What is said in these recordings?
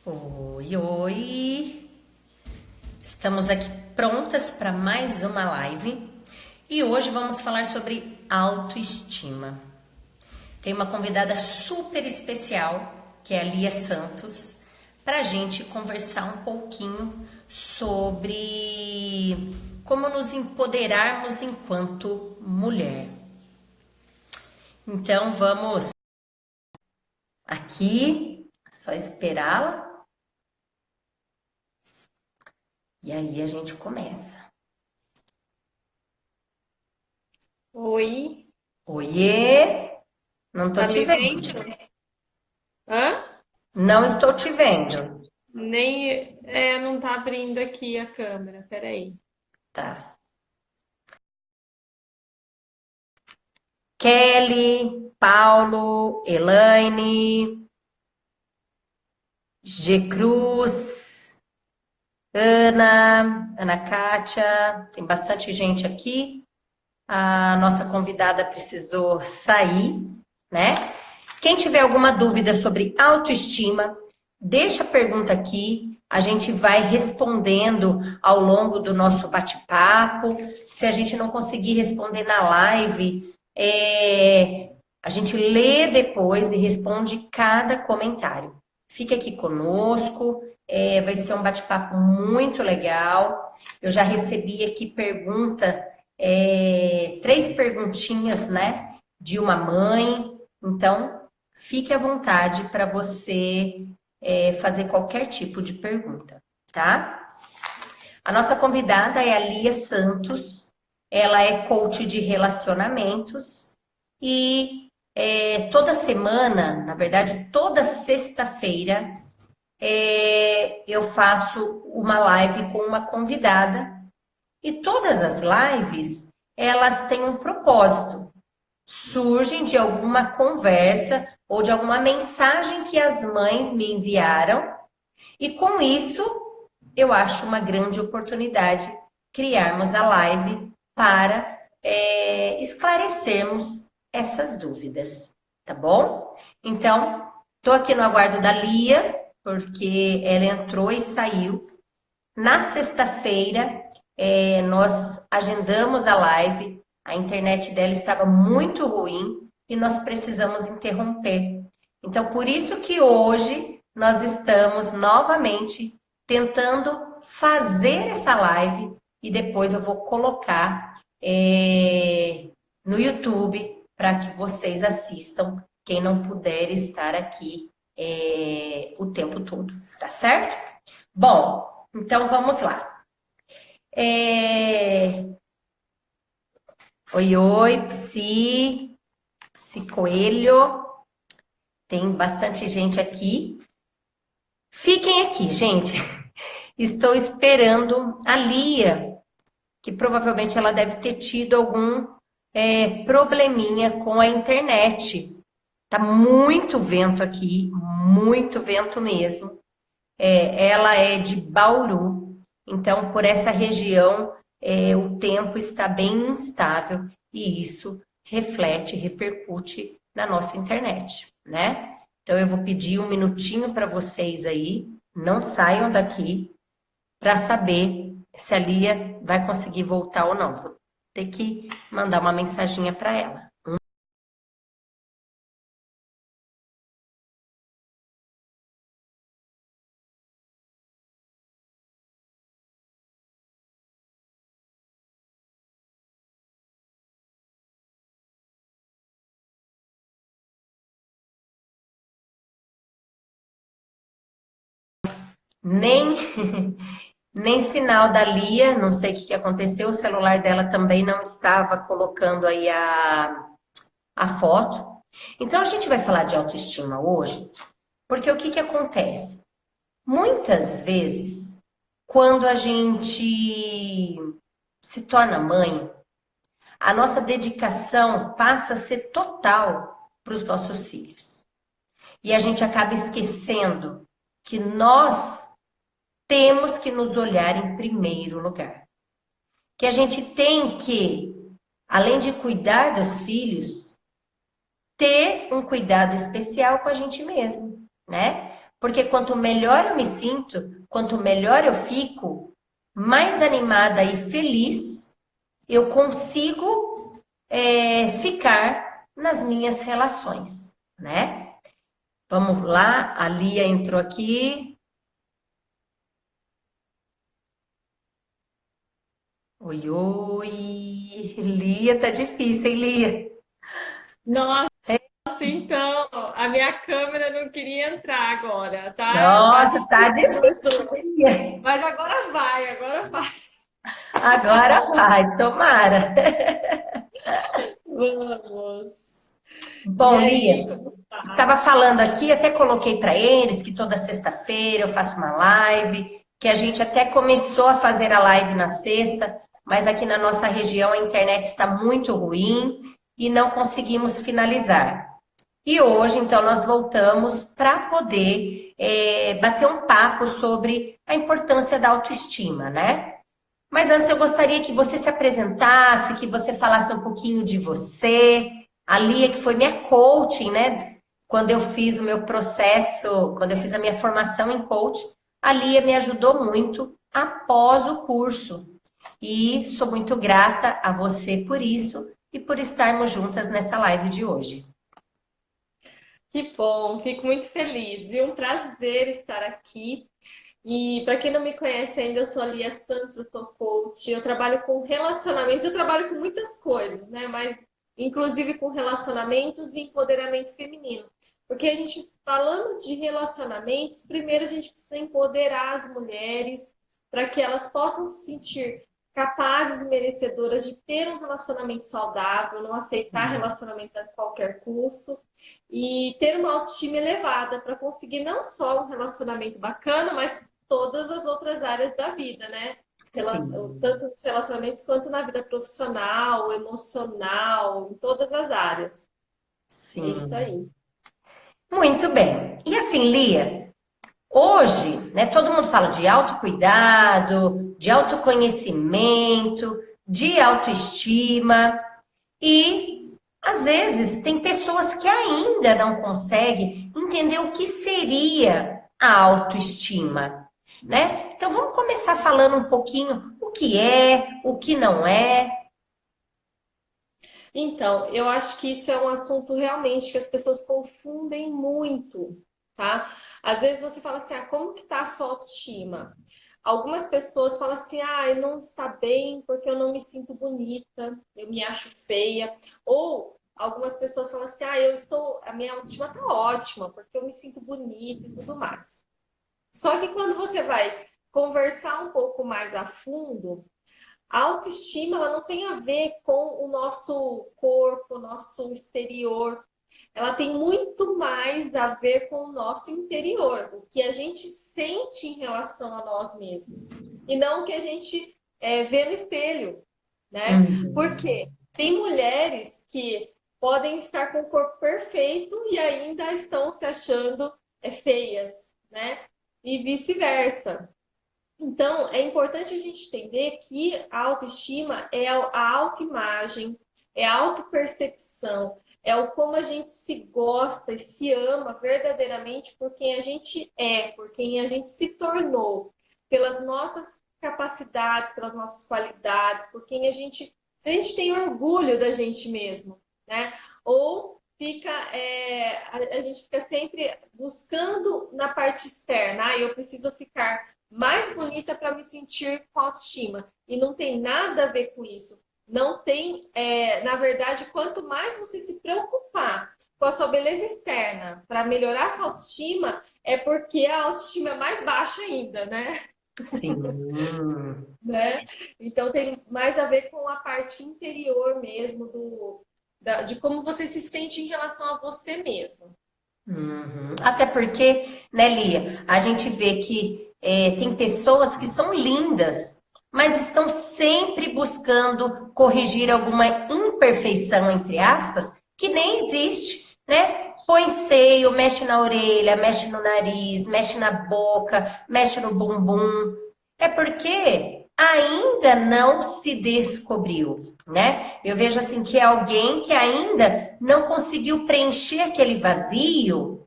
Oi, oi! Estamos aqui prontas para mais uma live e hoje vamos falar sobre autoestima. Tem uma convidada super especial, que é a Lia Santos, para a gente conversar um pouquinho sobre como nos empoderarmos enquanto mulher. Então vamos aqui, só esperá-la. E aí a gente começa. Oi, Oiê, não tô tá te me vendo. vendo? Hã? Não estou te vendo. Não tá abrindo aqui a câmera, peraí. Tá. Kelly, Paulo, Elaine, G. Cruz, Ana Kátia, tem bastante gente aqui. A nossa convidada precisou sair, né? Quem tiver alguma dúvida sobre autoestima, deixa a pergunta aqui, a gente vai respondendo ao longo do nosso bate-papo. Se a gente não conseguir responder na live, a gente lê depois e responde cada comentário. Fique aqui conosco, vai ser um bate-papo muito legal. Eu já recebi aqui três perguntinhas, né, de uma mãe. Então, fique à vontade para você fazer qualquer tipo de pergunta, tá? A nossa convidada é a Lia Santos. Ela é coach de relacionamentos e toda semana, na verdade, toda sexta-feira, eu faço uma live com uma convidada e todas as lives, elas têm um propósito. Surgem de alguma conversa ou de alguma mensagem que as mães me enviaram. E com isso, eu acho uma grande oportunidade criarmos a live para esclarecermos essas dúvidas, tá bom? Então, estou aqui no aguardo da Lia, porque ela entrou e saiu. Na sexta-feira, nós agendamos a live, a internet dela estava muito ruim e nós precisamos interromper. Então, por isso que hoje nós estamos novamente tentando fazer essa live e depois eu vou colocar no YouTube para que vocês assistam, quem não puder estar aqui o tempo todo, tá certo? Bom, então vamos lá. É... Oi, oi, Psi Coelho. Tem bastante gente aqui. Fiquem aqui, gente. Estou esperando a Lia, que provavelmente ela deve ter tido algum probleminha com a internet. Tá muito vento aqui, muito vento mesmo. Ela é de Bauru, então por essa região o tempo está bem instável e isso reflete, repercute na nossa internet, né? Então eu vou pedir um minutinho para vocês aí, não saiam daqui para saber se a Lia vai conseguir voltar ou não. Vou ter que mandar uma mensaginha para ela. Nem Nem sinal da Lia, não sei o que aconteceu, o celular dela também não estava colocando aí a foto. Então a gente vai falar de autoestima hoje, porque o que acontece? Muitas vezes, quando a gente se torna mãe, a nossa dedicação passa a ser total para os nossos filhos. E a gente acaba esquecendo que nós temos que nos olhar em primeiro lugar. Que a gente tem que, além de cuidar dos filhos, ter um cuidado especial com a gente mesmo, né? Porque quanto melhor eu me sinto, quanto melhor eu fico, mais animada e feliz eu consigo ficar nas minhas relações, né? Vamos lá, a Lia entrou aqui. Oi, oi. Lia, tá difícil, hein, Lia? Nossa, então, a minha câmera não queria entrar agora, tá Nossa, tá difícil hoje. difícil. Mas agora vai, agora vai. Agora vai, tomara. Vamos. E Bom, aí, Lia, como tá? estava falando aqui, até coloquei para eles que toda sexta-feira eu faço uma live, que a gente até começou a fazer a live na sexta, mas aqui na nossa região a internet está muito ruim e não conseguimos finalizar. E hoje, então, nós voltamos para poder bater um papo sobre a importância da autoestima, né? Mas antes eu gostaria que você se apresentasse, que você falasse um pouquinho de você. A Lia, que foi minha coaching, né? Quando eu fiz o meu processo, quando eu fiz a minha formação em coaching, a Lia me ajudou muito após o curso. E sou muito grata a você por isso e por estarmos juntas nessa live de hoje. Que bom, fico muito feliz, viu? Um prazer estar aqui. E para quem não me conhece ainda, eu sou a Lia Santos, eu sou coach, eu trabalho com relacionamentos, eu trabalho com muitas coisas, né? Mas inclusive com relacionamentos e empoderamento feminino. Porque a gente, falando de relacionamentos, primeiro a gente precisa empoderar as mulheres para que elas possam se sentir capazes e merecedoras de ter um relacionamento saudável, não aceitar Sim, relacionamentos a qualquer custo e ter uma autoestima elevada para conseguir não só um relacionamento bacana, mas todas as outras áreas da vida, né? sim, Tanto nos relacionamentos quanto na vida profissional, emocional, em todas as áreas. É isso sim. aí. Muito bem. E assim, Lia, hoje, né, todo mundo fala de autocuidado, de autoconhecimento, de autoestima, e às vezes tem pessoas que ainda não conseguem entender o que seria a autoestima, né? Então vamos começar falando um pouquinho o que é, o que não é. Então, eu acho que isso é um assunto realmente que as pessoas confundem muito, tá? Às vezes você fala assim, ah, como que tá a sua autoestima? Algumas pessoas falam assim, ah, eu não está bem porque eu não me sinto bonita, eu me acho feia. Ou algumas pessoas falam assim, ah, a minha autoestima tá ótima porque eu me sinto bonita e tudo mais. Só que quando você vai conversar um pouco mais a fundo, a autoestima ela não tem a ver com o nosso corpo, o nosso exterior. Ela tem muito mais a ver com o nosso interior, o que a gente sente em relação a nós mesmos. E não o que a gente vê no espelho, né? Uhum. Porque tem mulheres que podem estar com o corpo perfeito e ainda estão se achando feias, né? E vice-versa. Então, é importante a gente entender que a autoestima é a autoimagem, é a autopercepção, é o como a gente se gosta e se ama verdadeiramente por quem a gente é, por quem a gente se tornou, pelas nossas capacidades, pelas nossas qualidades, por quem a gente, se a gente tem orgulho da gente mesmo, né? Ou a gente fica sempre buscando na parte externa, ah, eu preciso ficar mais bonita para me sentir com autoestima. E não tem nada a ver com isso. Não tem, na verdade, quanto mais você se preocupar com a sua beleza externa para melhorar a sua autoestima, é porque a autoestima é mais baixa ainda, né? Sim. Né? Então tem mais a ver com a parte interior mesmo de como você se sente em relação a você mesmo. Uhum. Até porque, né, Lia, a gente vê que tem pessoas que são lindas, mas estão sempre buscando corrigir alguma imperfeição, entre aspas, que nem existe, né? Põe seio, mexe na orelha, mexe no nariz, mexe na boca, mexe no bumbum. É porque ainda não se descobriu, né? Eu vejo assim que é alguém que ainda não conseguiu preencher aquele vazio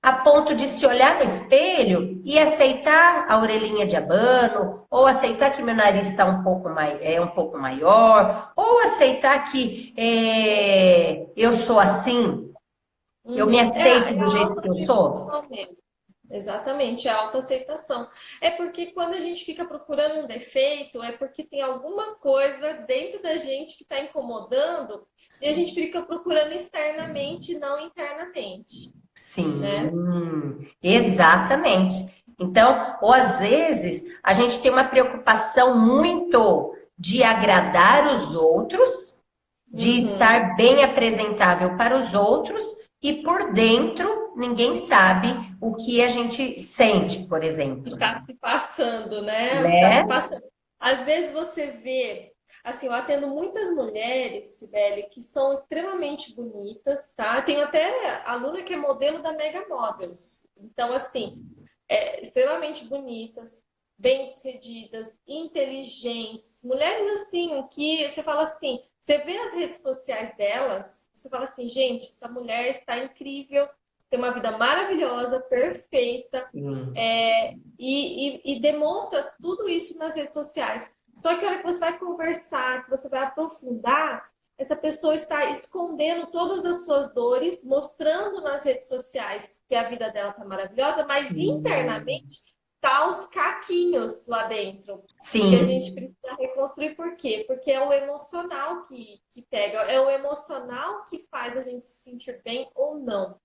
a ponto de se olhar no espelho e aceitar a orelhinha de abano, ou aceitar que meu nariz está um pouco maior, ou aceitar que eu sou assim, eu me Uhum. aceito É do a jeito que eu sou. autoaceitação mesmo. Exatamente, a autoaceitação. É porque quando a gente fica procurando um defeito, é porque tem alguma coisa dentro da gente que está incomodando e a gente fica procurando externamente e não internamente, né? Sim, exatamente. Então, ou às vezes a gente tem uma preocupação muito de agradar os outros, de Uhum. estar bem apresentável para os outros, e por dentro ninguém sabe o que a gente sente, por Que exemplo, está se passando, né? O que está né? se passando. Às vezes você vê, assim, eu atendo muitas mulheres, Sibeli, que são extremamente bonitas, tá? Tenho até aluna que é modelo da Mega Models. Então, assim, extremamente bonitas, bem-sucedidas, inteligentes, mulheres assim que você fala assim, você vê as redes sociais delas, você fala assim, gente, essa mulher está incrível, tem uma vida maravilhosa, perfeita, Sim, e demonstra tudo isso nas redes sociais. Só que a hora que você vai conversar, que você vai aprofundar, essa pessoa está escondendo todas as suas dores, mostrando nas redes sociais que a vida dela está maravilhosa, mas sim, internamente tá os caquinhos lá dentro. Que a gente sim, precisa reconstruir. Por quê? Porque é o emocional que pega, é o emocional que faz a gente se sentir bem ou não, né?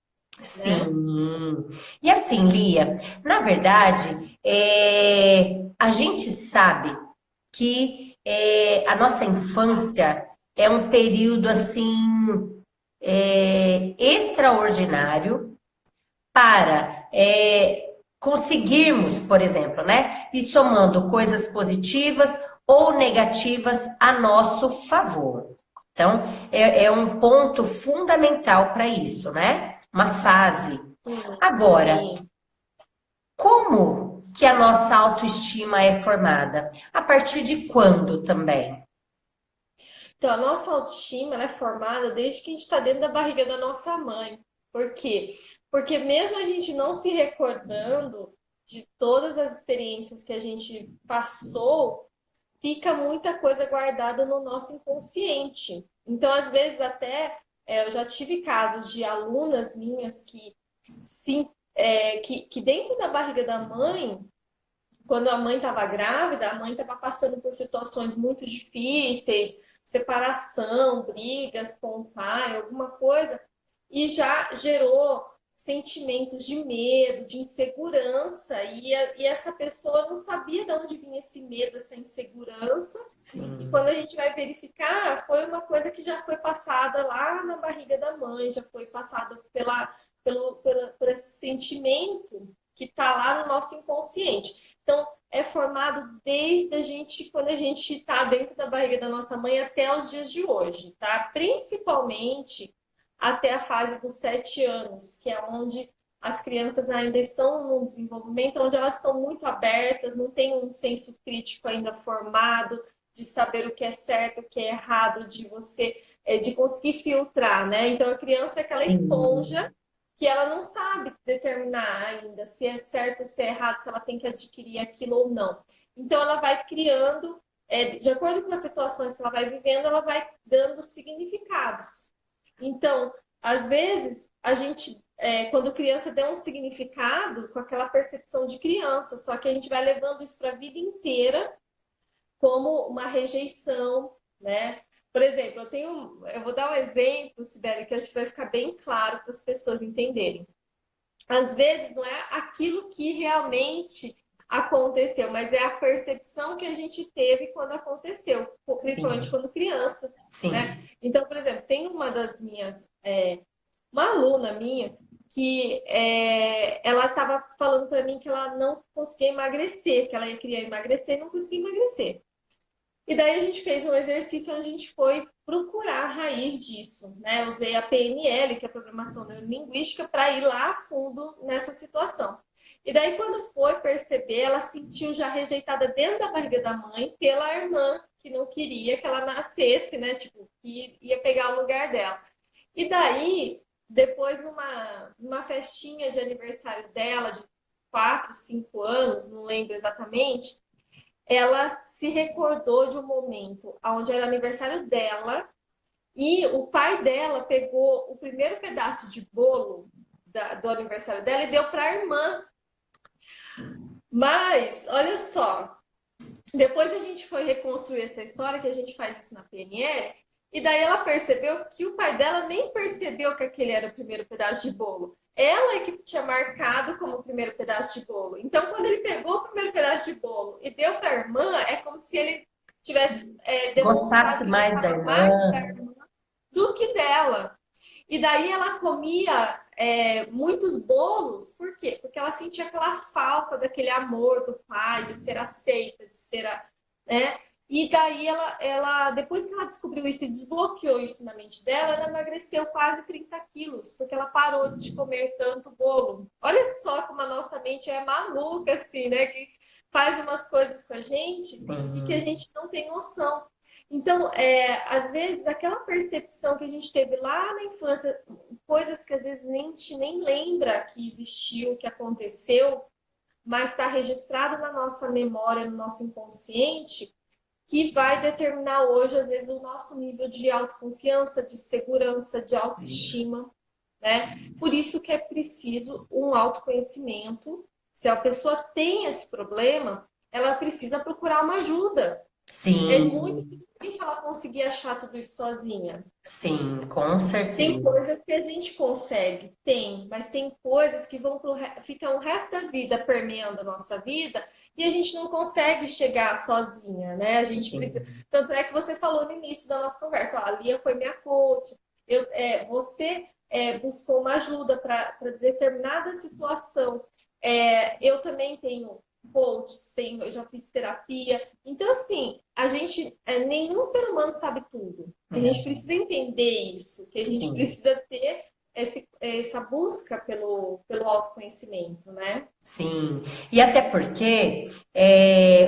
sim. E assim, Lia, na verdade, a gente sabe que a nossa infância é um período assim extraordinário para conseguirmos, por exemplo, né, ir somando coisas positivas ou negativas a nosso favor. Então, é um ponto fundamental para isso, né? Uma fase. Agora, Sim. como que a nossa autoestima é formada? A partir de quando também? Então, a nossa autoestima ela é formada desde que a gente está dentro da barriga da nossa mãe. Por quê? Porque mesmo a gente não se recordando de todas as experiências que a gente passou, fica muita coisa guardada no nosso inconsciente. Então, às vezes, até eu já tive casos de alunas minhas que dentro da barriga da mãe, quando a mãe estava grávida, a mãe estava passando por situações muito difíceis, separação, brigas com o pai, alguma coisa, e já gerou sentimentos de medo, de insegurança, e essa pessoa não sabia de onde vinha esse medo, essa insegurança, e quando Sim, a gente vai verificar, foi uma coisa que já foi passada lá na barriga da mãe, já foi passada por esse sentimento que está lá no nosso inconsciente. Então, é formado desde a gente, quando a gente está dentro da barriga da nossa mãe até os dias de hoje, tá? Principalmente até a fase dos 7 anos, que é onde as crianças ainda estão no desenvolvimento, onde elas estão muito abertas, não tem um senso crítico ainda formado, de saber o que é certo, o que é errado, de conseguir filtrar, né? Então a criança é aquela sim, esponja que ela não sabe determinar ainda se é certo ou se é errado, se ela tem que adquirir aquilo ou não. Então ela vai criando, de acordo com as situações que ela vai vivendo, ela vai dando significados. Então, às vezes, a gente, quando criança, dá um significado com aquela percepção de criança, só que a gente vai levando isso para a vida inteira como uma rejeição, né? Por exemplo, eu vou dar um exemplo, Sibeli, que acho que vai ficar bem claro para as pessoas entenderem. Às vezes não é aquilo que realmente aconteceu, mas é a percepção que a gente teve quando aconteceu, principalmente sim, quando criança, né? sim. Então, por exemplo, tem uma das minhas, uma aluna minha, que ela estava falando para mim que ela não conseguia emagrecer, que ela queria emagrecer e não conseguia emagrecer. E daí a gente fez um exercício onde a gente foi procurar a raiz disso, né? Eu usei a PNL, que é a Programação Neurolinguística, para ir lá a fundo nessa situação. E daí, quando foi perceber, ela sentiu já rejeitada dentro da barriga da mãe pela irmã, que não queria que ela nascesse, né? Tipo, que ia pegar o lugar dela. E daí, depois numa festinha de aniversário dela, de 4, 5 anos, não lembro exatamente, ela se recordou de um momento onde era aniversário dela e o pai dela pegou o primeiro pedaço de bolo do aniversário dela e deu para a irmã. Mas, olha só, depois a gente foi reconstruir essa história, que a gente faz isso na PNL, e daí ela percebeu que o pai dela nem percebeu que aquele era o primeiro pedaço de bolo. Ela é que tinha marcado como o primeiro pedaço de bolo. Então, quando ele pegou o primeiro pedaço de bolo e deu para a irmã, é como se ele tivesse Gostasse demonstrado que mais da gostava mais da irmã. irmã do que dela. E daí ela comia muitos bolos, por quê? Porque ela sentia aquela falta daquele amor do pai, de ser aceita, de ser, né? E daí depois que ela descobriu isso e desbloqueou isso na mente dela, ela emagreceu quase 30 quilos, porque ela parou de comer tanto bolo. Olha só como a nossa mente é maluca, assim, né? Que faz umas coisas com a gente e que a Uhum. gente não tem noção. Então, às vezes, aquela percepção que a gente teve lá na infância, coisas que às vezes nem a gente nem lembra que existiu, que aconteceu, mas está registrado na nossa memória, no nosso inconsciente, que vai determinar hoje, às vezes, o nosso nível de autoconfiança, de segurança, de autoestima, né? Por isso que é preciso um autoconhecimento. Se a pessoa tem esse problema, ela precisa procurar uma ajuda. É muito Sim, difícil ela conseguir achar tudo isso sozinha. sim, com Tem certeza. coisas que a gente consegue, tem, mas tem coisas que ficam o resto da vida permeando a nossa vida e a gente não consegue chegar sozinha, né? A gente precisa. Sim, Tanto é que você falou no início da nossa conversa, ó, a Lia foi minha coach, você buscou uma ajuda para determinada situação. Eu também tenho coaches, eu já fiz terapia. Então, assim, nenhum ser humano sabe tudo. A gente é, precisa entender isso, que a gente sim, precisa ter essa busca pelo autoconhecimento, né? sim. E até porque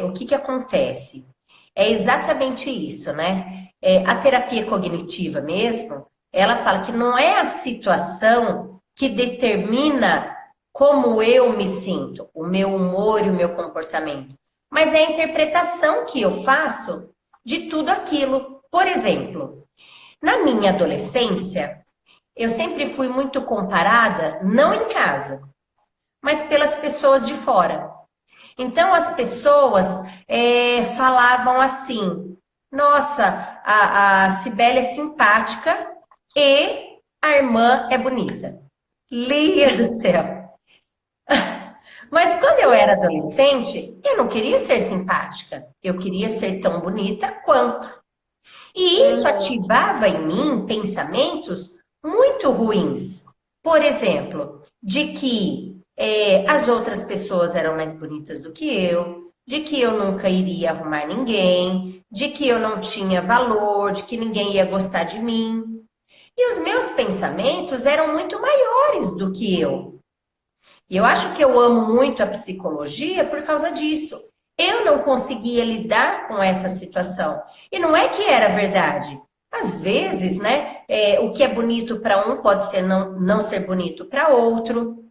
o que que acontece? É exatamente isso, né? A terapia cognitiva mesmo, ela fala que não é a situação que determina como eu me sinto, o meu humor e o meu comportamento, mas é a interpretação que eu faço de tudo aquilo. Por exemplo, na minha adolescência, eu sempre fui muito comparada, não em casa, mas pelas pessoas de fora. Então as pessoas falavam assim: nossa, a Cibele é simpática e a irmã é bonita. Lia do céu. Mas quando eu era adolescente, eu não queria ser simpática, eu queria ser tão bonita quanto. E isso Uhum. ativava em mim pensamentos muito ruins. Por exemplo, de que as outras pessoas eram mais bonitas do que eu, de que eu nunca iria arrumar ninguém, de que eu não tinha valor, de que ninguém ia gostar de mim. E os meus pensamentos eram muito maiores do que eu. E eu acho que eu amo muito a psicologia por causa disso. Eu não conseguia lidar com essa situação. E não é que era verdade. Às vezes, né, o que é bonito para um pode ser não ser bonito para outro.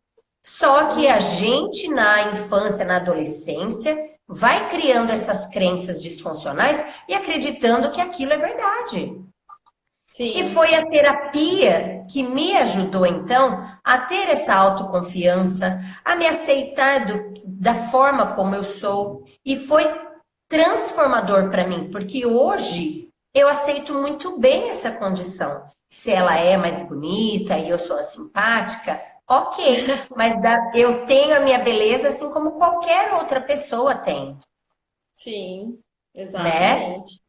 Só que a Uhum. gente, na infância, na adolescência, vai criando essas crenças disfuncionais e acreditando que aquilo é verdade. E Sim. foi a terapia que me ajudou, então, a ter essa autoconfiança, a me aceitar da forma como eu sou. E foi transformador para mim, porque hoje eu aceito muito bem essa condição. Se ela é mais bonita e eu sou simpática, ok, mas eu tenho a minha beleza assim como qualquer outra pessoa tem, Sim, né? exatamente.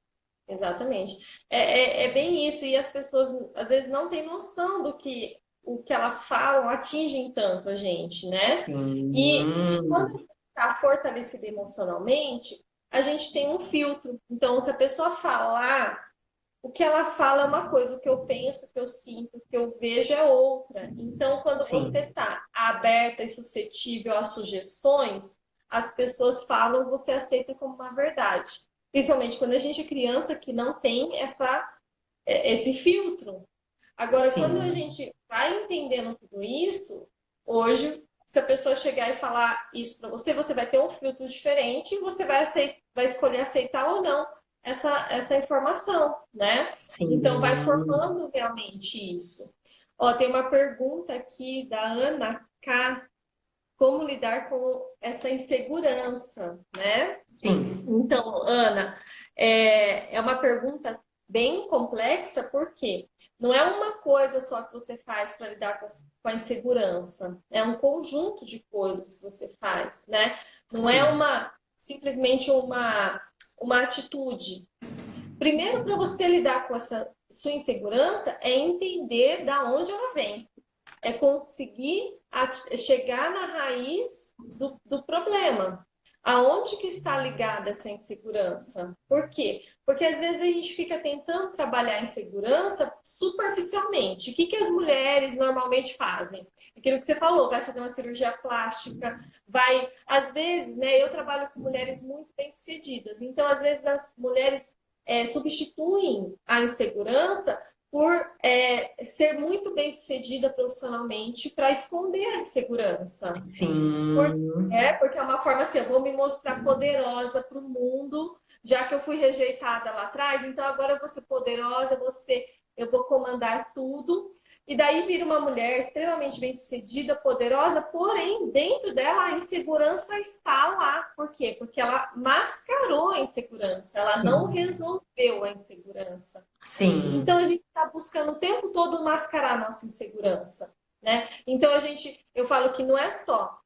Exatamente. É bem isso, e as pessoas às vezes não têm noção do que o que elas falam atingem tanto a gente, né? E quando a Sim, gente está fortalecida emocionalmente, a gente tem um filtro. Então, se a pessoa falar, o que ela fala é uma coisa, o que eu penso, o que eu sinto, o que eu vejo é outra. Então, quando você sim, está aberta e suscetível às sugestões, as pessoas falam, você aceita como uma verdade. Principalmente quando a gente é criança que não tem esse filtro. Agora, quando a sim. gente vai entendendo tudo isso, hoje, se a pessoa chegar e falar isso para você, você vai ter um filtro diferente e você vai escolher aceitar ou não essa informação, né? Então, vai Sim. formando realmente isso. Ó, tem uma pergunta aqui da Ana K. Como lidar com essa insegurança, né? Sim. Então, Ana, é uma pergunta bem complexa, porque não é uma coisa só que você faz para lidar com a insegurança, é um conjunto de coisas que você faz, né? Não é Sim. simplesmente uma atitude. Primeiro, para você lidar com essa sua insegurança, é entender da onde ela vem, é conseguir chegar na raiz do problema. Aonde que está ligada essa insegurança? Por quê? Porque às vezes a gente fica tentando trabalhar a insegurança superficialmente. O que as mulheres normalmente fazem? Aquilo que você falou, vai fazer uma cirurgia plástica, vai. Às vezes, né, eu trabalho com mulheres muito bem-sucedidas, então às vezes as mulheres substituem a insegurança por ser muito bem-sucedida profissionalmente para esconder a insegurança. Sim. Porque é uma forma assim, eu vou me mostrar poderosa para o mundo, já que eu fui rejeitada lá atrás, então agora eu vou ser poderosa, eu vou comandar tudo. E daí vira uma mulher extremamente bem-sucedida, poderosa, porém, dentro dela a insegurança está lá. Por quê? Porque ela mascarou a insegurança, ela não Sim. resolveu a insegurança. Então Sim. a gente está buscando o tempo todo mascarar a nossa insegurança, né? Então eu falo que não é só,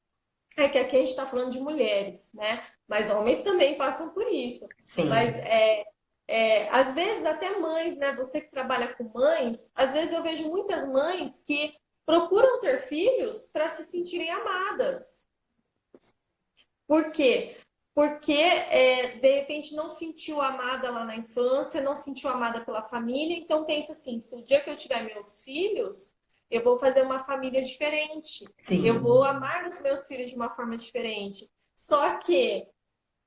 que aqui a gente está falando de mulheres, né? Mas homens também passam por isso. Mas Sim. às vezes até mães, né? Você que trabalha com mães, às vezes eu vejo muitas mães que procuram ter filhos para se sentirem amadas. Por quê? Porque de repente não sentiu amada lá na infância, não sentiu amada pela família, então pensa assim: se o dia que eu tiver meus filhos, eu vou fazer uma família diferente, eu vou Sim. amar os meus filhos de uma forma diferente. Só que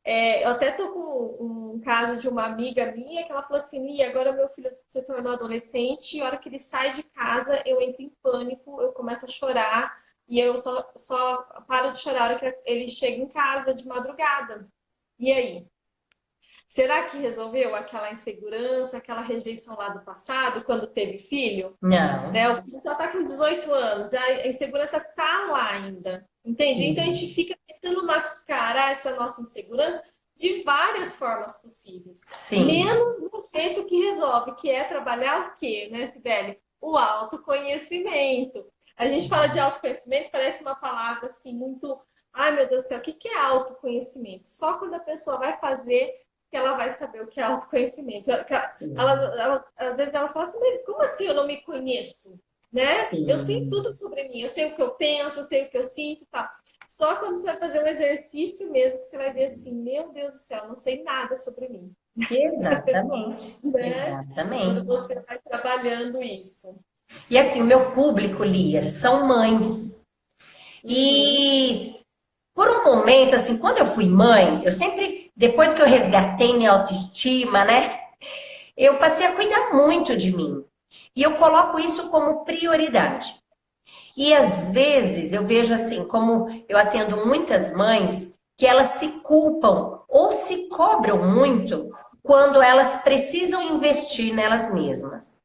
eu até tô com um caso de uma amiga minha que ela falou assim: Lia, agora meu filho se tornou adolescente e a hora que ele sai de casa eu entro em pânico, eu começo a chorar e eu só paro de chorar a hora que ele chega em casa de madrugada. E aí? Será que resolveu aquela insegurança, aquela rejeição lá do passado, quando teve filho? Né? Não. O filho só está com 18 anos, a insegurança está lá ainda, entende? Então a gente Sim. fica tentando mascarar essa nossa insegurança de várias formas possíveis, Sim. menos do jeito que resolve, que é trabalhar o quê, né, Sibeli? O autoconhecimento. A gente fala de Sim. autoconhecimento, parece uma palavra assim muito, ai meu Deus do céu, o que é autoconhecimento? Só quando a pessoa vai fazer que ela vai saber o que é autoconhecimento. Sim. Às vezes ela fala assim, mas como assim eu não me conheço? Né? Eu sei tudo Sim. sobre mim, eu sei o que eu penso, eu sei o que eu sinto, tá? Só quando você vai fazer um exercício mesmo que você vai ver assim, meu Deus do céu, eu não sei nada sobre mim, Exatamente. né? Quando Exatamente. você vai trabalhando isso. E assim, o meu público, Lia, são mães. Uhum. E por um momento, assim, quando eu fui mãe, eu sempre, depois que eu resgatei minha autoestima, né? Eu passei a cuidar muito de mim. E eu coloco isso como prioridade. E às vezes eu vejo assim, como eu atendo muitas mães, que elas se culpam ou se cobram muito quando elas precisam investir nelas mesmas.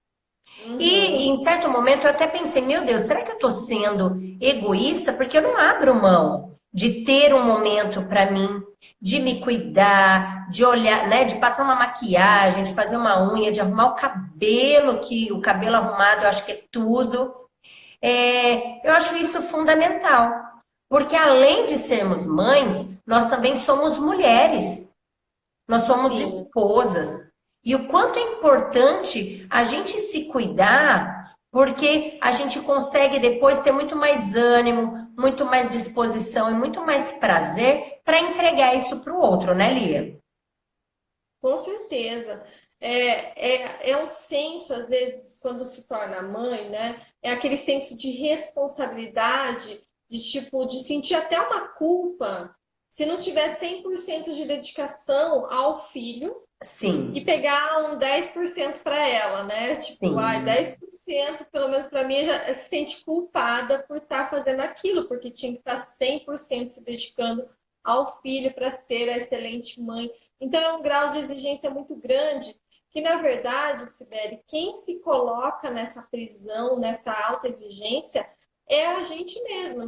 E em Uhum. certo momento eu até pensei, meu Deus, será que eu estou sendo egoísta? Porque eu não abro mão de ter um momento para mim, de me cuidar, de olhar, né, de passar uma maquiagem, de fazer uma unha, de arrumar o cabelo, que o cabelo arrumado eu acho que é tudo. Eu acho isso fundamental, porque além de sermos mães, nós também somos mulheres, nós somos Sim. esposas. E o quanto é importante a gente se cuidar, porque a gente consegue depois ter muito mais ânimo, muito mais disposição e muito mais prazer para entregar isso para o outro, né, Lia? Com certeza. É um senso, às vezes, quando se torna mãe, né? É aquele senso de responsabilidade, de tipo, de sentir até uma culpa se não tiver 100% de dedicação ao filho, Sim, e pegar um 10% para ela, né? Tipo, ai, sim, 10%, pelo menos para mim, já se sente culpada por estar fazendo aquilo, porque tinha que estar 100% se dedicando ao filho para ser a excelente mãe. Então, é um grau de exigência muito grande, que, na verdade, Sibeli, quem se coloca nessa prisão, nessa alta exigência, é a gente mesmo.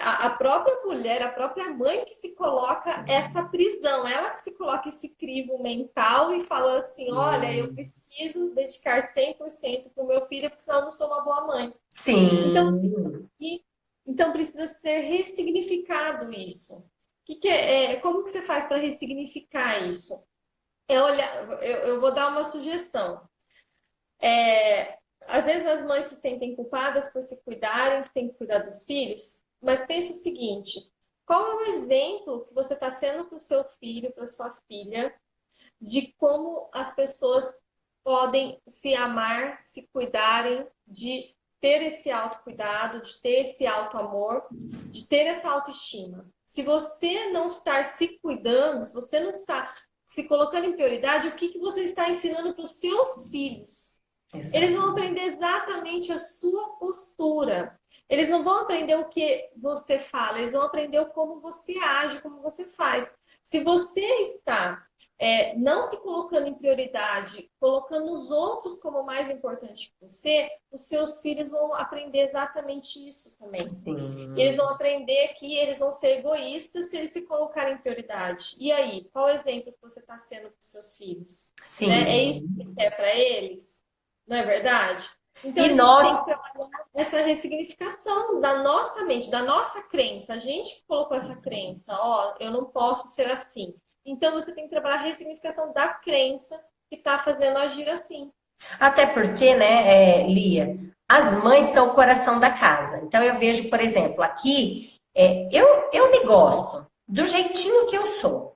A própria mulher, a própria mãe que se coloca essa prisão, ela que se coloca esse crivo mental e fala assim: olha, eu sim, preciso dedicar 100% para o meu filho, porque senão eu não sou uma boa mãe. Então, sim, e- então precisa ser ressignificado isso. Como que você faz para ressignificar isso? É olhar, eu vou dar uma sugestão. Às vezes as mães se sentem culpadas por se cuidarem, que tem que cuidar dos filhos, mas pense o seguinte: qual é o exemplo que você está sendo para o seu filho, para sua filha, de como as pessoas podem se amar, se cuidarem, de ter esse autocuidado, de ter esse autoamor, de ter essa autoestima? Se você não está se cuidando, se você não está se colocando em prioridade, o que você está ensinando para os seus filhos? Eles vão exatamente. aprender exatamente a sua postura. Eles não vão aprender o que você fala, eles vão aprender como você age, como você faz. Se você está não se colocando em prioridade, colocando os outros como mais importante que você, os seus filhos vão aprender exatamente isso também. Eles Sim, vão aprender que eles vão ser egoístas se eles se colocarem em prioridade. E aí, qual o exemplo que você está sendo para os seus filhos? Né? É isso que sim. você quer para eles? Não é verdade? Então E a gente nós, tem que trabalhar essa ressignificação da nossa mente, da nossa crença. A gente que colocou essa crença, ó, eu não posso ser assim. Então você tem que trabalhar a ressignificação da crença que está fazendo agir assim. até porque, né, Lia, as mães são o coração da casa. Então eu vejo, por exemplo, aqui, eu me gosto do jeitinho que eu sou.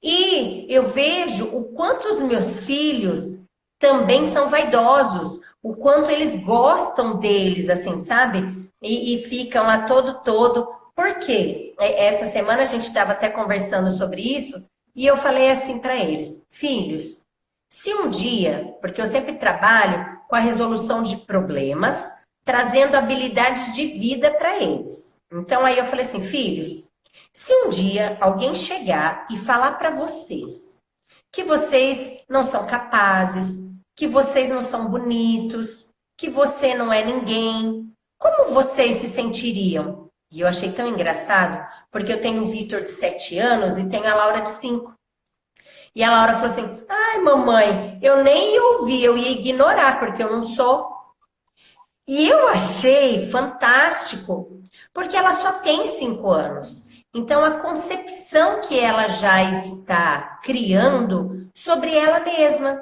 E eu vejo o quanto os meus filhos também são vaidosos, o quanto eles gostam deles, assim, sabe? E ficam lá todo. Por quê? Essa semana a gente estava até conversando sobre isso e eu falei assim para eles: filhos, se um dia, porque eu sempre trabalho com a resolução de problemas, trazendo habilidades de vida para eles. Então aí eu falei assim, filhos, se um dia alguém chegar e falar para vocês que vocês não são capazes, que vocês não são bonitos, que você não é ninguém, como vocês se sentiriam? E eu achei tão engraçado, porque eu tenho o Vitor de 7 anos e tenho a Laura de 5. E a Laura falou assim: ai, mamãe, eu nem ia ouvir, eu ia ignorar, porque eu não sou. E eu achei fantástico, porque ela só tem 5 anos. Então, a concepção que ela já está criando sobre ela mesma,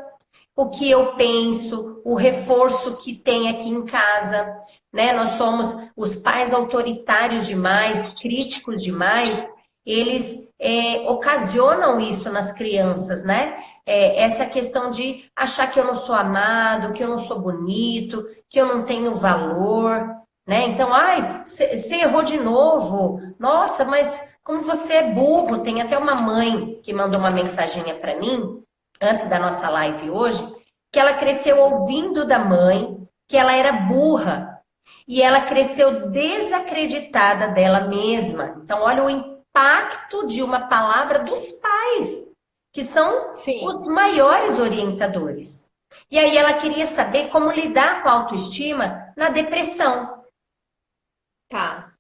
o que eu penso, o reforço que tem aqui em casa, né? Nós somos os pais autoritários demais, críticos demais, eles ocasionam isso nas crianças, né? Essa questão de achar que eu não sou amado, que eu não sou bonito, que eu não tenho valor, né? Então, ai, você errou de novo. Nossa, mas como você é burro. Tem até uma mãe que mandou uma mensaginha para mim antes da nossa live hoje, que ela cresceu ouvindo da mãe que ela era burra e ela cresceu desacreditada dela mesma. Então, olha o impacto de uma palavra dos pais, que são Sim, os maiores orientadores. E aí ela queria saber como lidar com a autoestima na depressão. tá.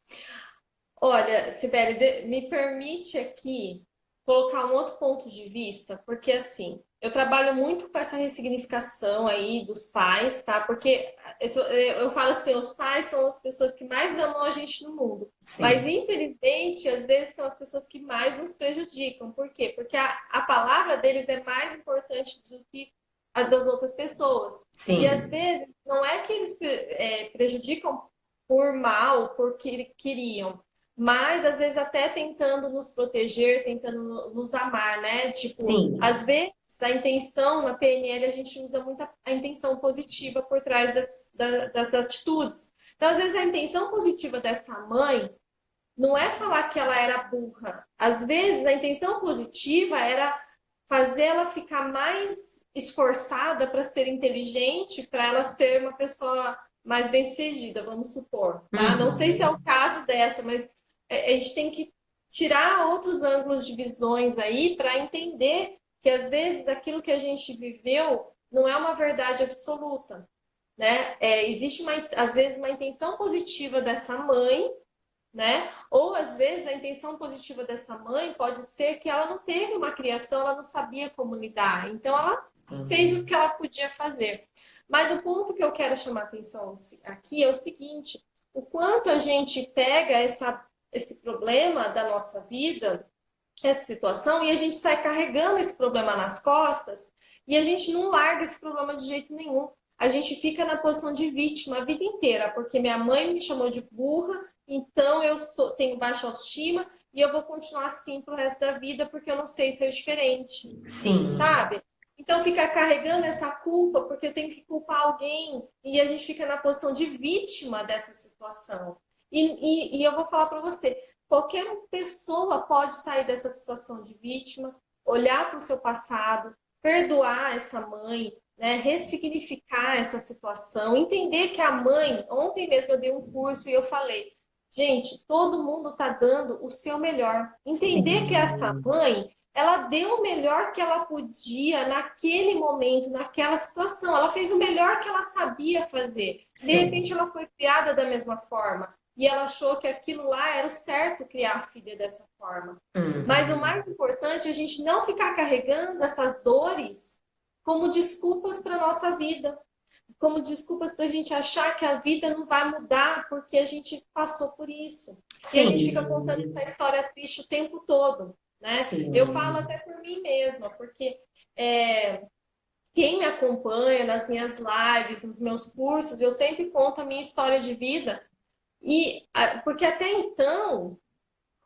Olha, Sibeli, me permite aqui colocar um outro ponto de vista, porque assim, eu trabalho muito com essa ressignificação aí dos pais, tá? Porque eu falo assim, os pais são as pessoas que mais amam a gente no mundo. Mas, Sim, infelizmente, às vezes são as pessoas que mais nos prejudicam. Por quê? Porque a palavra deles é mais importante do que a das outras pessoas. E às sim, vezes não é que eles prejudicam por mal, porque queriam, mas às vezes até tentando nos proteger, tentando nos amar, né? Tipo, sim, às vezes a intenção na PNL a gente usa muito a intenção positiva por trás das atitudes. Então, às vezes a intenção positiva dessa mãe não é falar que ela era burra. Às vezes a intenção positiva era fazer ela ficar mais esforçada para ser inteligente, para ela ser uma pessoa mais bem-sucedida, vamos supor, tá? Não sei se é o caso dessa, mas a gente tem que tirar outros ângulos de visões aí para entender que às vezes aquilo que a gente viveu não é uma verdade absoluta, né? Existe às vezes uma intenção positiva dessa mãe, né? Ou às vezes a intenção positiva dessa mãe pode ser que ela não teve uma criação, ela não sabia como lidar, então ela fez o que ela podia fazer. Mas o ponto que eu quero chamar a atenção aqui é o seguinte: o quanto a gente pega esse problema da nossa vida, essa situação, e a gente sai carregando esse problema nas costas e a gente não larga esse problema de jeito nenhum. A gente fica na posição de vítima a vida inteira, porque minha mãe me chamou de burra, então eu tenho baixa autoestima e eu vou continuar assim pro resto da vida porque eu não sei ser diferente. Sim. Sabe? Então fica carregando essa culpa porque eu tenho que culpar alguém e a gente fica na posição de vítima dessa situação. E eu vou falar para você, qualquer pessoa pode sair dessa situação de vítima, olhar para o seu passado, perdoar essa mãe, né, ressignificar essa situação, entender que a mãe, ontem mesmo eu dei um curso e eu falei, gente, todo mundo está dando o seu melhor. Entender que essa mãe, ela deu o melhor que ela podia naquele momento, naquela situação. Ela fez o melhor que ela sabia fazer. De repente ela foi criada da mesma forma. E ela achou que aquilo lá era o certo, criar a filha dessa forma. Mas o mais importante é a gente não ficar carregando essas dores como desculpas para a nossa vida. Como desculpas para a gente achar que a vida não vai mudar porque a gente passou por isso. Sim. E a gente fica contando essa história triste o tempo todo, né? Eu falo até por mim mesma, porque quem me acompanha nas minhas lives, nos meus cursos, eu sempre conto a minha história de vida. Porque até então,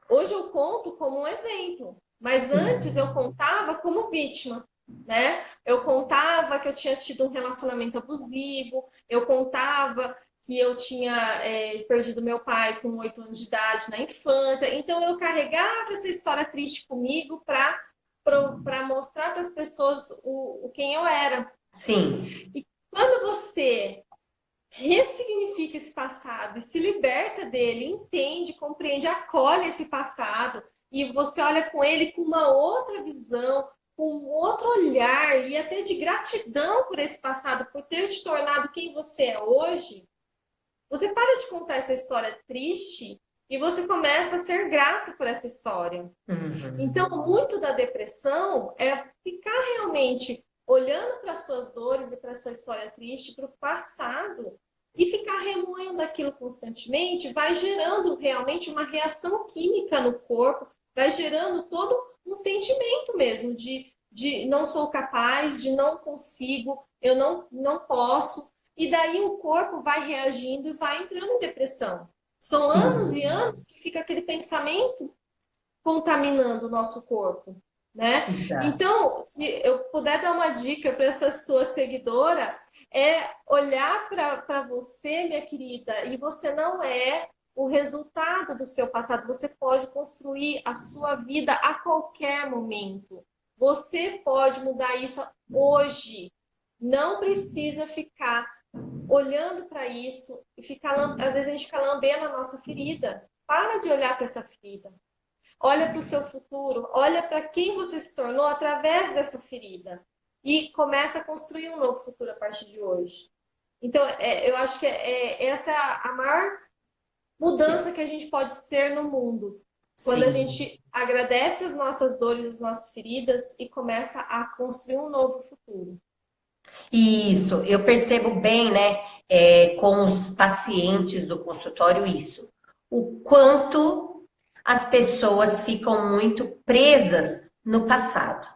hoje eu conto como um exemplo, mas antes eu contava como vítima. Né? Eu contava que eu tinha tido um relacionamento abusivo, eu contava que eu tinha perdido meu pai com 8 anos de idade na infância, então eu carregava essa história triste comigo para mostrar para as pessoas quem eu era. Sim. E quando você ressignifica esse passado e se liberta dele, entende, compreende, acolhe esse passado e você olha com ele com uma outra visão, com outro olhar e até de gratidão por esse passado, por ter te tornado quem você é hoje, você para de contar essa história triste e você começa a ser grato por essa história. Então, muito da depressão é ficar realmente olhando para as suas dores e para a sua história triste, para o passado, e ficar remoendo aquilo constantemente, vai gerando realmente uma reação química no corpo, vai gerando todo um sentimento mesmo de não sou capaz, de não consigo, eu não posso. E daí o corpo vai reagindo e vai entrando em depressão. São anos e anos que fica aquele pensamento contaminando o nosso corpo, né? Então, se eu puder dar uma dica para essa sua seguidora, é olhar para você, minha querida, e você não é o resultado do seu passado. Você pode construir a sua vida a qualquer momento. Você pode mudar isso hoje. Não precisa ficar olhando para isso e ficar, às vezes a gente fica lambendo a nossa ferida. Para de olhar para essa ferida. Olha para o seu futuro, olha para quem você se tornou através dessa ferida. E começa a construir um novo futuro a partir de hoje. Então, eu acho que essa é a maior mudança que a gente pode ser no mundo. Quando a gente agradece as nossas dores, as nossas feridas e começa a construir um novo futuro. Isso, eu percebo bem, né, com os pacientes do consultório isso. O quanto as pessoas ficam muito presas no passado.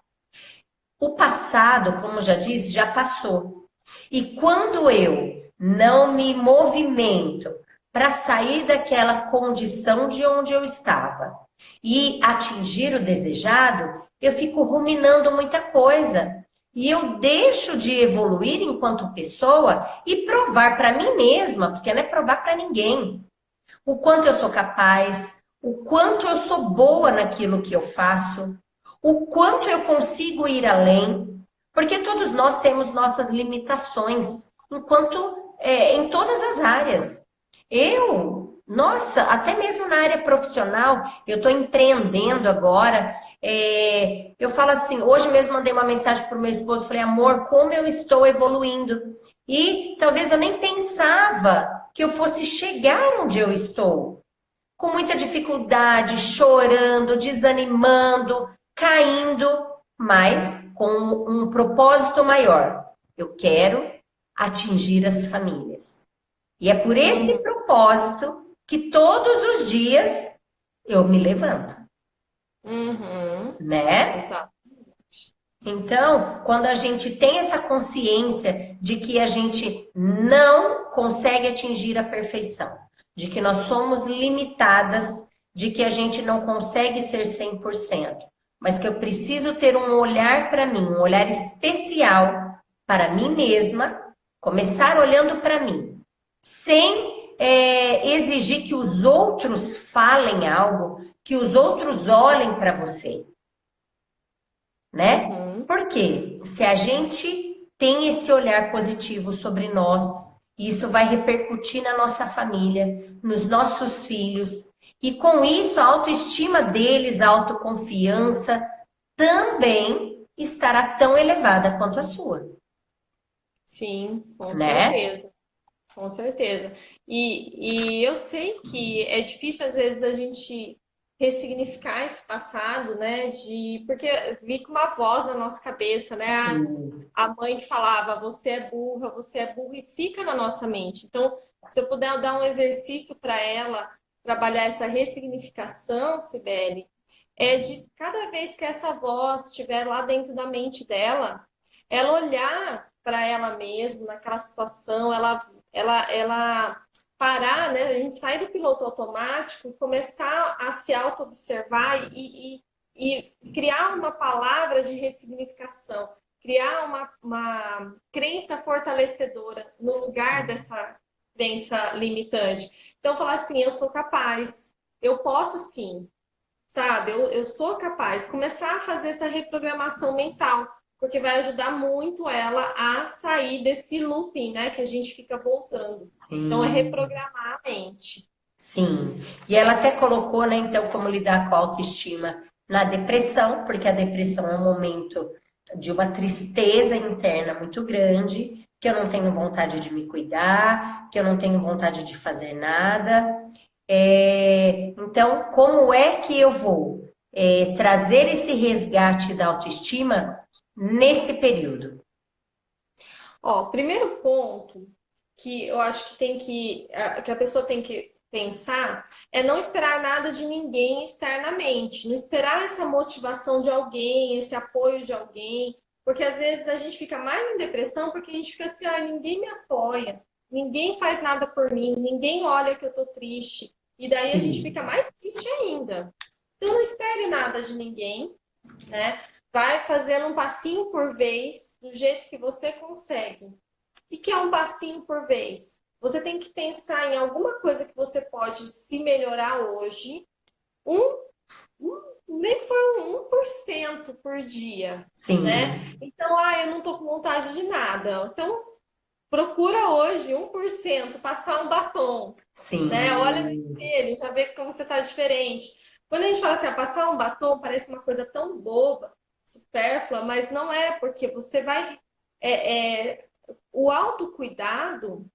O passado, como já disse, já passou. E quando eu não me movimento para sair daquela condição de onde eu estava e atingir o desejado, eu fico ruminando muita coisa. E eu deixo de evoluir enquanto pessoa e provar para mim mesma, porque não é provar para ninguém, o quanto eu sou capaz, o quanto eu sou boa naquilo que eu faço, o quanto eu consigo ir além, porque todos nós temos nossas limitações, em todas as áreas. Nossa, até mesmo na área profissional, eu estou empreendendo agora. Eu falo assim, hoje mesmo mandei uma mensagem para o meu esposo, falei, amor, como eu estou evoluindo. E talvez eu nem pensava que eu fosse chegar onde eu estou. Com muita dificuldade, chorando, desanimando, caindo, mas com um propósito maior. Eu quero atingir as famílias. E é por esse propósito que todos os dias eu me levanto, né? Exato. Então, quando a gente tem essa consciência de que a gente não consegue atingir a perfeição, de que nós somos limitadas, de que a gente não consegue ser 100%, mas que eu preciso ter um olhar para mim, um olhar especial para mim mesma, começar olhando para mim, sem exigir que os outros falem algo, que os outros olhem para você, né? Porque se a gente tem esse olhar positivo sobre nós, isso vai repercutir na nossa família, nos nossos filhos, e com isso a autoestima deles, a autoconfiança também estará tão elevada quanto a sua. Sim, com né? certeza. Com certeza. E eu sei que é difícil, às vezes, a gente ressignificar esse passado, né? Porque fica uma voz na nossa cabeça, né? Sim. A mãe que falava, você é burra, e fica na nossa mente. Então, se eu puder dar um exercício para ela, trabalhar essa ressignificação, Sibeli, é de cada vez que essa voz estiver lá dentro da mente dela, ela olhar para ela mesma naquela situação, ela parar, né? A gente sai do piloto automático, começar a se auto-observar e criar uma palavra de ressignificação, criar uma crença fortalecedora no lugar dessa crença limitante. Então, falar assim, eu sou capaz, eu posso sim, sabe? Eu sou capaz. Começar a fazer essa reprogramação mental, porque vai ajudar muito ela a sair desse looping, né? Que a gente fica voltando. Então, é Sim. reprogramar a mente. Sim. E ela até colocou, né, então, como lidar com a autoestima na depressão, porque a depressão é um momento de uma tristeza interna muito grande, que eu não tenho vontade de me cuidar, que eu não tenho vontade de fazer nada. Então, como é que eu vou trazer esse resgate da autoestima nesse período? Ó, primeiro ponto que eu acho que a pessoa tem que pensar é não esperar nada de ninguém externamente, não esperar essa motivação de alguém, esse apoio de alguém, porque às vezes a gente fica mais em depressão porque a gente fica assim, ah, ninguém me apoia, ninguém faz nada por mim, ninguém olha que eu tô triste, e daí a gente fica mais triste ainda. Então não espere nada de ninguém, né? Vai fazendo um passinho por vez, do jeito que você consegue. O que é um passinho por vez? Você tem que pensar em alguma coisa que você pode se melhorar hoje, nem que for 1% por dia, Sim. né? Então, eu não tô com vontade de nada. Então, procura hoje 1%, passar um batom, Sim. né? Olha no espelho, já vê como você tá diferente. Quando a gente fala assim, passar um batom parece uma coisa tão boba, supérflua, mas não é, porque você vai... o autocuidado,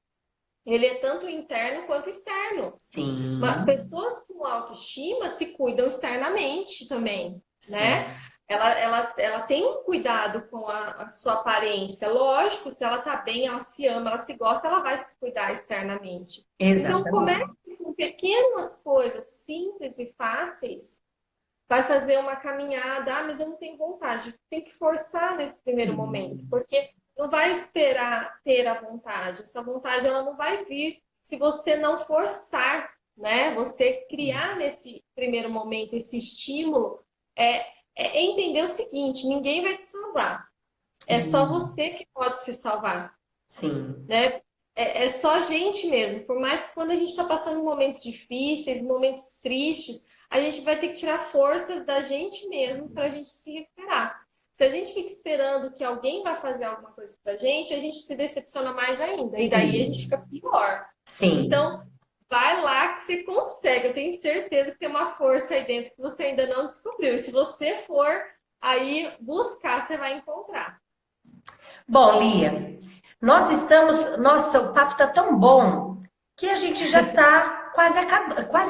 ele é tanto interno quanto externo. Sim. Pessoas com autoestima se cuidam externamente também, Sim. né? Ela tem um cuidado com a sua aparência. Lógico, se ela tá bem, ela se ama, ela se gosta, ela vai se cuidar externamente. Exatamente. Então, comece com pequenas coisas simples e fáceis. Vai fazer uma caminhada, mas eu não tenho vontade. Tem que forçar nesse primeiro momento, porque não vai esperar ter a vontade. Essa vontade ela não vai vir se você não forçar, né? Você criar nesse primeiro momento esse estímulo é entender o seguinte: ninguém vai te salvar. É só você que pode se salvar. Sim. Né? Só a gente mesmo. Por mais que quando a gente está passando momentos difíceis, momentos tristes, a gente vai ter que tirar forças da gente mesmo para a gente se recuperar. Se a gente fica esperando que alguém vai fazer alguma coisa pra gente, a gente se decepciona mais ainda. E daí a gente Sim, fica pior. sim. Então, vai lá que você consegue. Eu tenho certeza que tem uma força aí dentro que você ainda não descobriu. E se você for aí buscar, você vai encontrar. Bom, Lia, nós estamos. Nossa, o papo tá tão bom que a gente já tá quase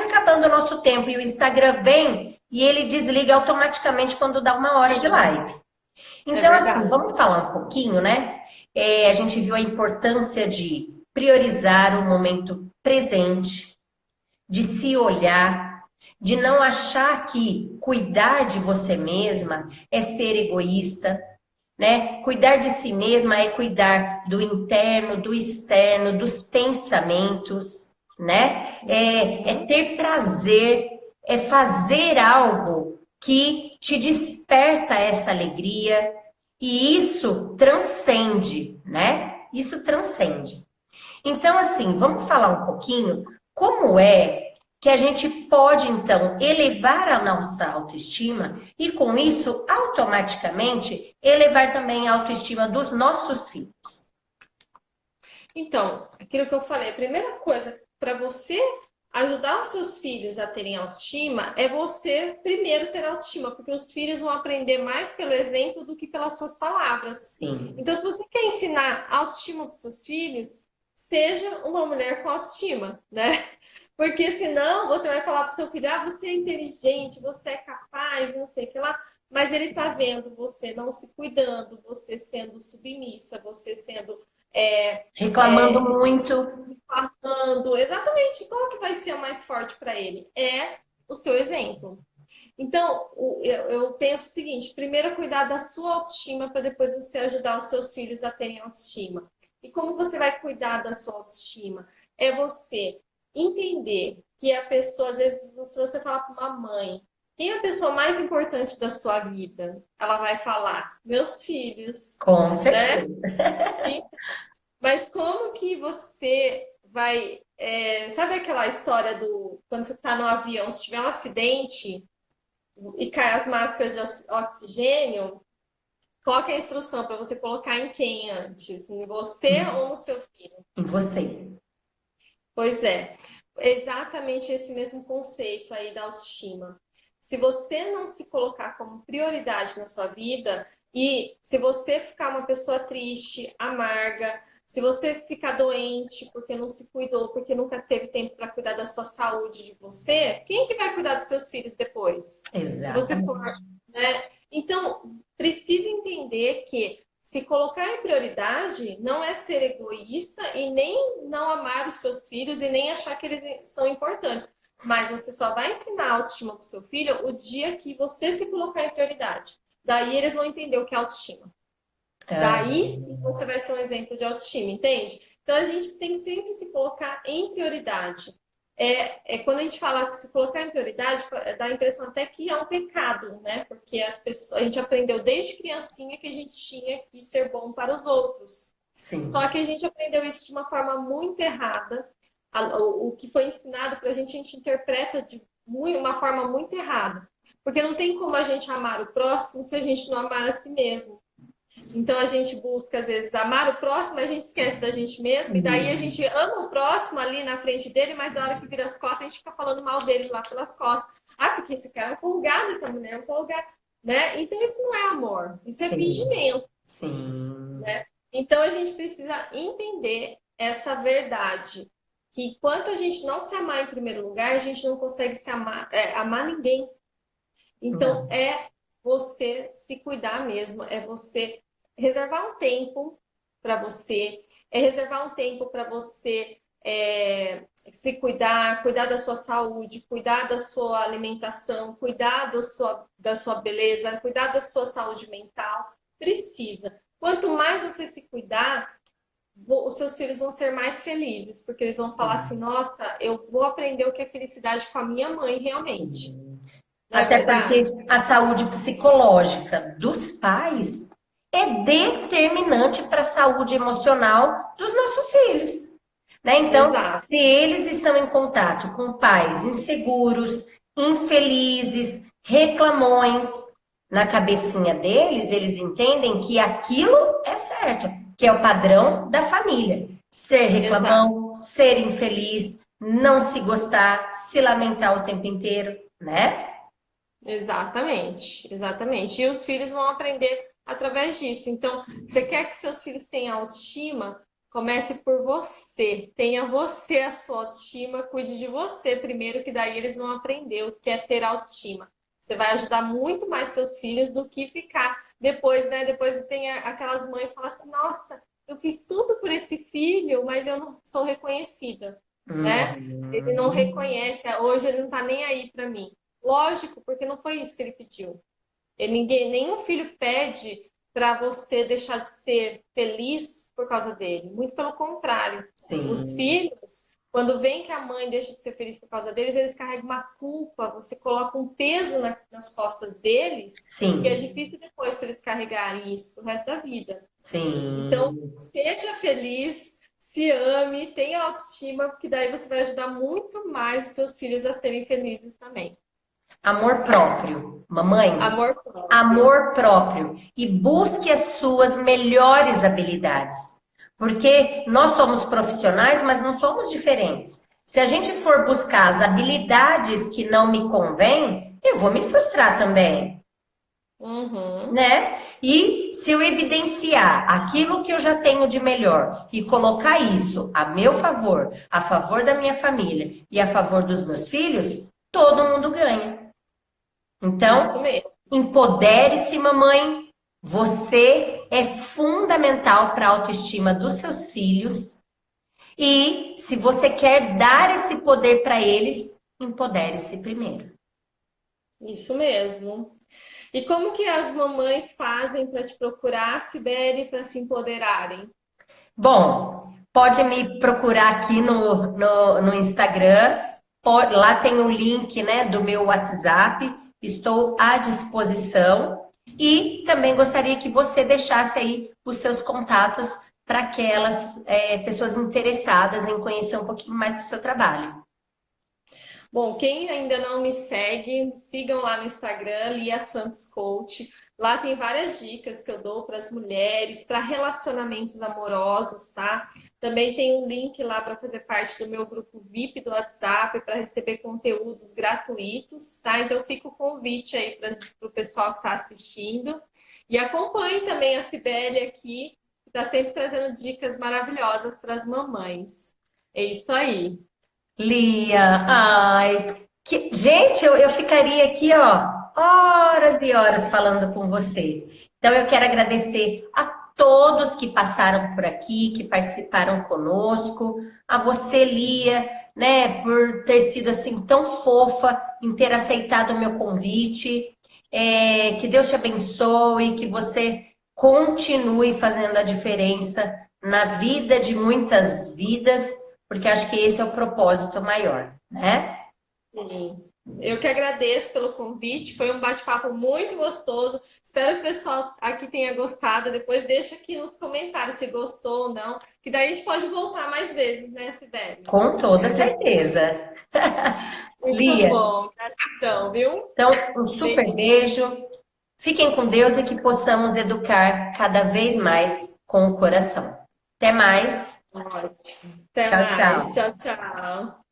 acabando o nosso tempo. E o Instagram vem e ele desliga automaticamente quando dá uma hora de Sim, live. é Então, assim, verdade. vamos falar um pouquinho, né? A gente viu a importância de priorizar o momento presente, de se olhar, de não achar que cuidar de você mesma é ser egoísta, né? Cuidar de si mesma é cuidar do interno, do externo, dos pensamentos, né? É Uhum. ter prazer, é fazer algo que te desperta essa alegria, e isso transcende, né? Isso transcende. Então, assim, vamos falar um pouquinho como é que a gente pode, então, elevar a nossa autoestima e, com isso, automaticamente, elevar também a autoestima dos nossos filhos. Então, aquilo que eu falei, a primeira coisa para você ajudar os seus filhos a terem autoestima é você primeiro ter autoestima, porque os filhos vão aprender mais pelo exemplo do que pelas suas palavras. Sim, Então, se você quer ensinar autoestima para os seus filhos, seja uma mulher com autoestima, né? Porque senão você vai falar para o seu filho, ah, você é inteligente, você é capaz, não sei o que lá, mas ele está vendo você não se cuidando, você sendo submissa, você sendo reclamando muito. falando. Exatamente, qual que vai ser o mais forte para ele? É o seu exemplo. Então, eu penso o seguinte: primeiro cuidar da sua autoestima para depois você ajudar os seus filhos a terem autoestima. E como você vai cuidar da sua autoestima? É você entender que a pessoa, às vezes, se você falar para uma mãe, quem é a pessoa mais importante da sua vida? Ela vai falar, meus filhos, Com né? certeza. Mas como que você vai. Sabe aquela história do quando você está no avião, se tiver um acidente e cai as máscaras de oxigênio, coloca a instrução para você colocar em quem antes? Em você ou no seu filho? Em você. Pois é, exatamente esse mesmo conceito aí da autoestima. Se você não se colocar como prioridade na sua vida, e se você ficar uma pessoa triste, amarga, se você ficar doente porque não se cuidou, porque nunca teve tempo para cuidar da sua saúde, de você, quem que vai cuidar dos seus filhos depois? Se você for, Exatamente. né? Então, precisa entender que se colocar em prioridade não é ser egoísta e nem não amar os seus filhos e nem achar que eles são importantes. Mas você só vai ensinar autoestima para o seu filho o dia que você se colocar em prioridade. Daí eles vão entender o que é autoestima. Ah, Daí sim você vai ser um exemplo de autoestima, entende? Então a gente tem que sempre se colocar em prioridade. Quando a gente fala que se colocar em prioridade, dá a impressão até que é um pecado, né? Porque as pessoas, a gente aprendeu desde criancinha que a gente tinha que ser bom para os outros. Só sim. que a gente aprendeu isso de uma forma muito errada. O que foi ensinado para a gente interpreta de uma forma muito errada. Porque não tem como a gente amar o próximo se a gente não amar a si mesmo. Então a gente busca, às vezes, amar o próximo, a gente esquece da gente mesmo, e daí a gente ama o próximo ali na frente dele, mas na hora que vira as costas, a gente fica falando mal dele lá pelas costas. Ah, porque esse cara é um folgado, essa mulher é um folgado, né? Então isso não é amor, isso é Sim. fingimento, Sim. né? Então a gente precisa entender essa verdade, que enquanto a gente não se amar em primeiro lugar, a gente não consegue se amar, amar ninguém. Então, Não. é você se cuidar mesmo, é você reservar um tempo para você, é reservar um tempo para você se cuidar, cuidar da sua saúde, cuidar da sua alimentação, cuidar da sua beleza, cuidar da sua saúde mental. Precisa. Quanto mais você se cuidar, os seus filhos vão ser mais felizes, porque eles vão falar assim: Sim. nossa, eu vou aprender o que é felicidade com a minha mãe realmente. Sim. Não é Até porque verdade? a saúde psicológica dos pais é determinante para a saúde emocional dos nossos filhos, né? Então, Exato. se eles estão em contato com pais inseguros, infelizes, reclamões. Na cabecinha deles, eles entendem que aquilo é certo, que é o padrão da família. Ser reclamão, ser infeliz, não se gostar, se lamentar o tempo inteiro, né? Exatamente, exatamente. E os filhos vão aprender através disso. Então, você quer que seus filhos tenham autoestima? Comece por você. Tenha você a sua autoestima, cuide de você primeiro, que daí eles vão aprender o que é ter autoestima. Você vai ajudar muito mais seus filhos do que ficar depois, né? Depois tem aquelas mães que falam assim: nossa, eu fiz tudo por esse filho, mas eu não sou reconhecida, né? Ele não reconhece, hoje ele não tá nem aí para mim. Lógico, porque não foi isso que ele pediu. Nenhum filho pede para você deixar de ser feliz por causa dele. Muito pelo contrário. Sim. Os filhos, quando veem que a mãe deixa de ser feliz por causa deles, eles carregam uma culpa. Você coloca um peso nas costas deles, Sim. que é difícil depois para eles carregarem isso pro resto da vida. Sim. Então, seja feliz, se ame, tenha autoestima, porque daí você vai ajudar muito mais os seus filhos a serem felizes também. Amor próprio, mamães. Amor próprio. Amor próprio. E busque as suas melhores habilidades. Porque nós somos profissionais, mas não somos diferentes. Se a gente for buscar as habilidades que não me convêm, eu vou me frustrar também. Né? E se eu evidenciar aquilo que eu já tenho de melhor e colocar isso a meu favor, a favor da minha família e a favor dos meus filhos, todo mundo ganha. Então, empodere-se, mamãe. Você é fundamental para a autoestima dos seus filhos. E se você quer dar esse poder para eles, empodere-se primeiro. Isso mesmo. E como que as mamães fazem para te procurar, Sibeli, para se empoderarem? Bom, pode me procurar aqui no Instagram. Lá tem o link, né, do meu WhatsApp. Estou à disposição. E também gostaria que você deixasse aí os seus contatos para aquelas pessoas interessadas em conhecer um pouquinho mais do seu trabalho. Bom, quem ainda não me segue, sigam lá no Instagram, Lia Santos Coach. Lá tem várias dicas que eu dou para as mulheres, para relacionamentos amorosos, tá? Também tem um link lá para fazer parte do meu grupo VIP do WhatsApp, para receber conteúdos gratuitos, tá? Então fica o convite aí para o pessoal que está assistindo. E acompanhe também a Sibeli aqui, que está sempre trazendo dicas maravilhosas para as mamães. É isso aí. Lia, ai, gente, eu ficaria aqui, ó, horas e horas falando com você. Então, eu quero agradecer a todos que passaram por aqui, que participaram conosco, a você, Lia, né, por ter sido assim tão fofa em ter aceitado o meu convite. Que Deus te abençoe, que você continue fazendo a diferença na vida de muitas vidas, porque acho que esse é o propósito maior, né? Sim. Eu que agradeço pelo convite, foi um bate-papo muito gostoso. Espero que o pessoal aqui tenha gostado. Depois deixa aqui nos comentários se gostou ou não, que daí a gente pode voltar mais vezes, né, Sibeli? Com toda certeza. Muito Lia. bom, gratidão, viu? Então, um super beijo. Fiquem com Deus e que possamos educar cada vez mais com o coração. Até mais. Até Tchau, mais. tchau. Tchau, tchau.